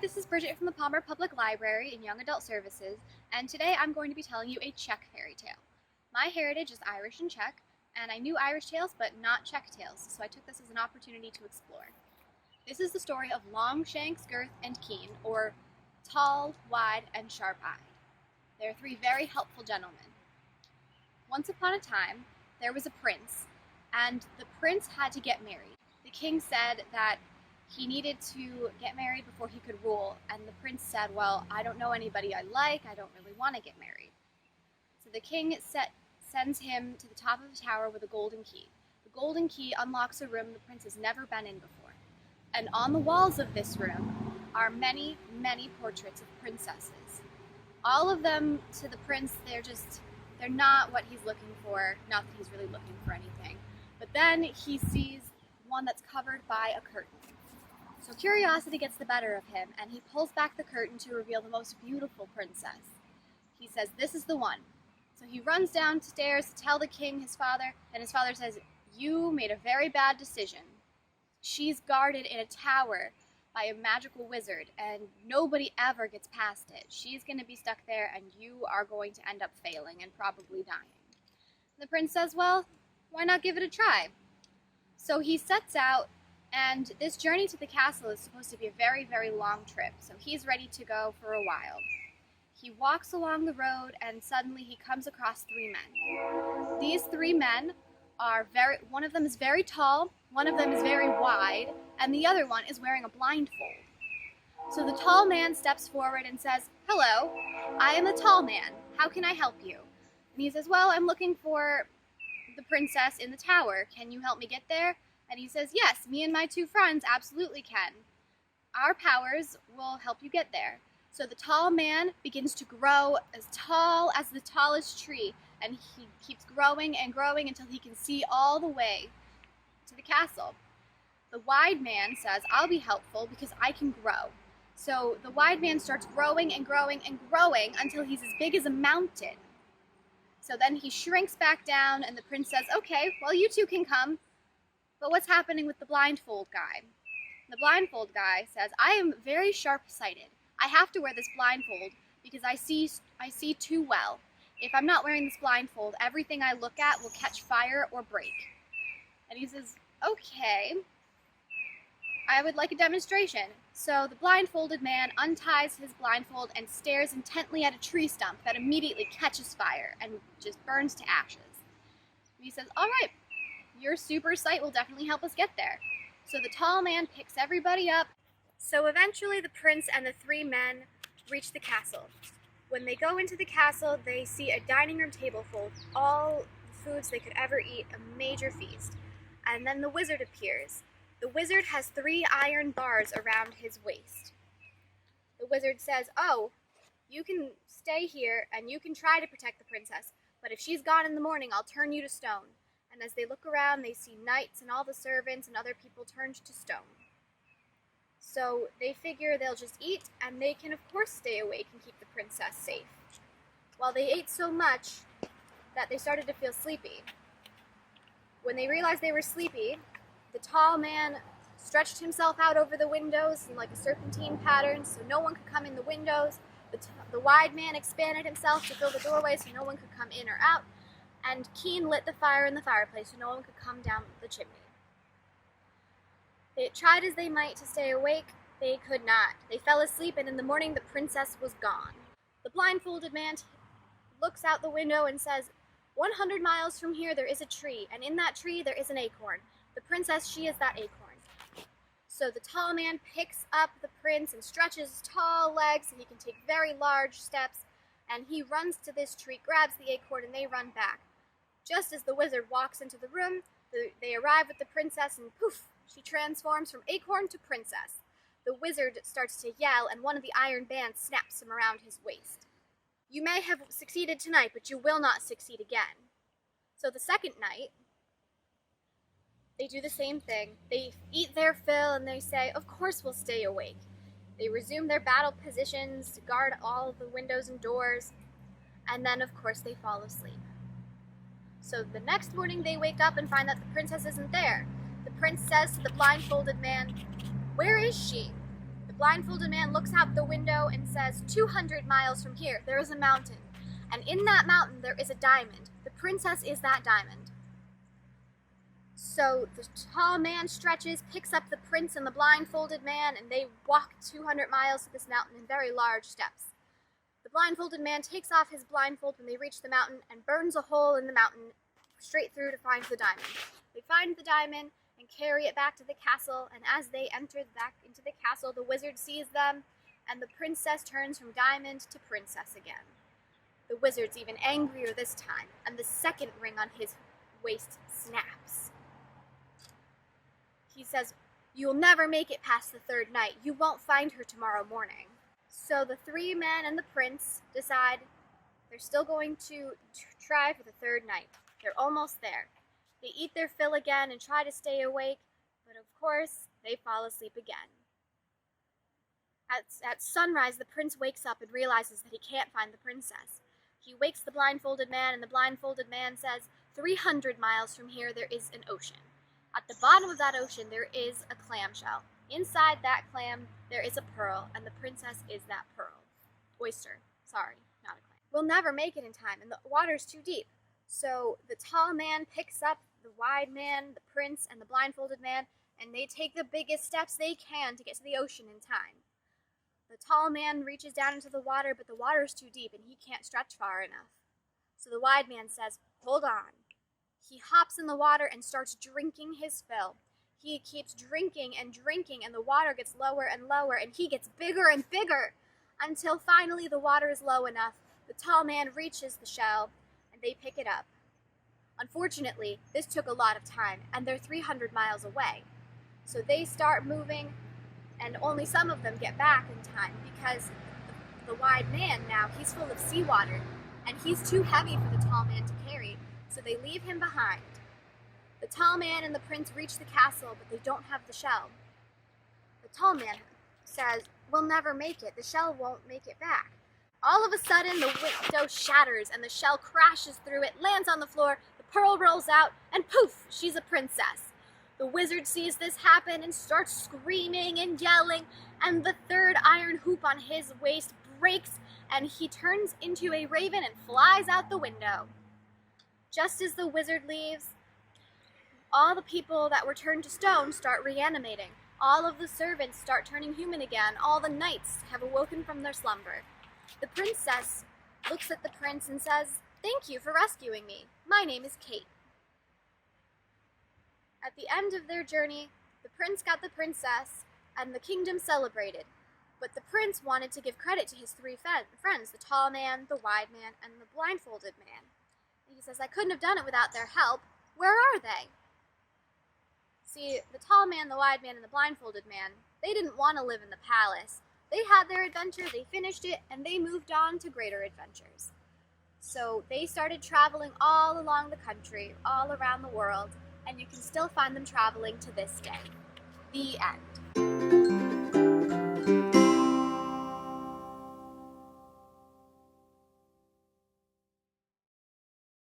this is Bridget from the Palmer Public Library in Young Adult Services, and today I'm going to be telling you a Czech fairy tale. My heritage is Irish and Czech, and I knew Irish tales but not Czech tales, so I took this as an opportunity to explore. This is the story of Longshanks, Girth, and Keen, or Tall, Wide, and Sharp-Eyed. They are three very helpful gentlemen. Once upon a time, there was a prince, and the prince had to get married. The king said that he needed to get married before he could rule, and the prince said, well, I don't know anybody I like, I don't really want to get married. So the king sends him to the top of a tower with a golden key. The golden key unlocks a room the prince has never been in before. And on the walls of this room are many, many portraits of princesses. All of them, to the prince, they're not what he's looking for, not that he's really looking for anything. But then he sees one that's covered by a curtain. So curiosity gets the better of him, and he pulls back the curtain to reveal the most beautiful princess. He says, this is the one. So he runs downstairs to tell the king, his father, and his father says, you made a very bad decision. She's guarded in a tower by a magical wizard, and nobody ever gets past it. She's going to be stuck there, and you are going to end up failing and probably dying. The prince says, well, why not give it a try? So he sets out, and this journey to the castle is supposed to be a very, very long trip, so he's ready to go for a while. He walks along the road, and suddenly he comes across three men. These three men are one of them is very tall, one of them is very wide, and the other one is wearing a blindfold. So the tall man steps forward and says, hello, I am the tall man. How can I help you? And he says, well, I'm looking for the princess in the tower. Can you help me get there? And he says, yes, me and my two friends absolutely can. Our powers will help you get there. So the tall man begins to grow as tall as the tallest tree, and he keeps growing and growing until he can see all the way to the castle. The wide man says, I'll be helpful because I can grow. So the wide man starts growing and growing and growing until he's as big as a mountain. So then he shrinks back down, and the prince says, okay, well, you two can come. But what's happening with the blindfold guy? The blindfold guy says, I am very sharp-sighted. I have to wear this blindfold because I see too well. If I'm not wearing this blindfold, everything I look at will catch fire or break. And he says, okay, I would like a demonstration. So the blindfolded man unties his blindfold and stares intently at a tree stump that immediately catches fire and just burns to ashes. And he says, all right, your super sight will definitely help us get there. So the tall man picks everybody up. So eventually the prince and the three men reach the castle. When they go into the castle, they see a dining room table full of all the foods they could ever eat, a major feast. And then the wizard appears. The wizard has 3 iron bars around his waist. The wizard says, oh, you can stay here and you can try to protect the princess, but if she's gone in the morning, I'll turn you to stone. And as they look around, they see knights and all the servants and other people turned to stone. So they figure they'll just eat, and they can of course stay awake and keep the princess safe. Well, they ate so much that they started to feel sleepy. When they realized they were sleepy, the tall man stretched himself out over the windows in like a serpentine pattern so no one could come in the windows. The wide man expanded himself to fill the doorway so no one could come in or out. And Keen lit the fire in the fireplace so no one could come down the chimney. They tried as they might to stay awake. They could not. They fell asleep, and in the morning the princess was gone. The blindfolded man looks out the window and says, 100 miles from here there is a tree, and in that tree there is an acorn. The princess, she is that acorn. So the tall man picks up the prince and stretches his tall legs so he can take very large steps, and he runs to this tree, grabs the acorn, and they run back. Just as the wizard walks into the room, they arrive with the princess, and poof, she transforms from acorn to princess. The wizard starts to yell, and one of the iron bands snaps him around his waist. You may have succeeded tonight, but you will not succeed again. So the second night, they do the same thing. They eat their fill, and they say, of course we'll stay awake. They resume their battle positions to guard all of the windows and doors, and then of course they fall asleep. So the next morning they wake up and find that the princess isn't there. The prince says to the blindfolded man, where is she? The The blindfolded man looks out the window and says, 200 miles from here, there is a mountain. And in that mountain, there is a diamond. The princess is that diamond. So the tall man stretches, picks up the prince and the blindfolded man, and they walk 200 miles to this mountain in very large steps. The blindfolded man takes off his blindfold when they reach the mountain and burns a hole in the mountain straight through to find the diamond. They find the diamond and carry it back to the castle, and as they enter back into the castle, the wizard sees them, and the princess turns from diamond to princess again. The wizard's even angrier this time, and the second ring on his waist snaps. He says, "You'll never make it past the third night. You won't find her tomorrow morning." So the three men and the prince decide they're still going to try for the third night. They're almost there. They eat their fill again and try to stay awake, but of course, they fall asleep again. At sunrise, the prince wakes up and realizes that he can't find the princess. He wakes the blindfolded man, and the blindfolded man says, 300 miles from here, there is an ocean. At the bottom of that ocean, there is a clamshell. Inside that clam, there is a pearl, and the princess is that pearl. Oyster. Sorry, not a clam. We'll never make it in time, and the water's too deep. So the tall man picks up the wide man, the prince, and the blindfolded man, and they take the biggest steps they can to get to the ocean in time. The tall man reaches down into the water, but the water's too deep, and he can't stretch far enough. So the wide man says, "Hold on." He hops in the water and starts drinking his fill. He keeps drinking, and the water gets lower and lower, and he gets bigger and bigger, until finally the water is low enough. The tall man reaches the shell, and they pick it up. Unfortunately, this took a lot of time, and they're 300 miles away. So they start moving, and only some of them get back in time, because the wide man now, he's full of seawater, and he's too heavy for the tall man to carry, so they leave him behind. The tall man and the prince reach the castle, but they don't have the shell. The tall man says, "We'll never make it. The shell won't make it back." All of a sudden, the window shatters, and the shell crashes through it, lands on the floor, the pearl rolls out, and poof, she's a princess. The wizard sees this happen and starts screaming and yelling, and the third iron hoop on his waist breaks, and he turns into a raven and flies out the window. Just as the wizard leaves, all the people that were turned to stone start reanimating. All of the servants start turning human again. All the knights have awoken from their slumber. The princess looks at the prince and says, "Thank you for rescuing me. My name is Kate." At the end of their journey, the prince got the princess, and the kingdom celebrated. But the prince wanted to give credit to his three friends, the tall man, the wide man, and the blindfolded man. And he says, "I couldn't have done it without their help. Where are they?" See, the tall man, the wide man, and the blindfolded man, they didn't want to live in the palace. They had their adventure, they finished it, and they moved on to greater adventures. So they started traveling all along the country, all around the world, and you can still find them traveling to this day. The end.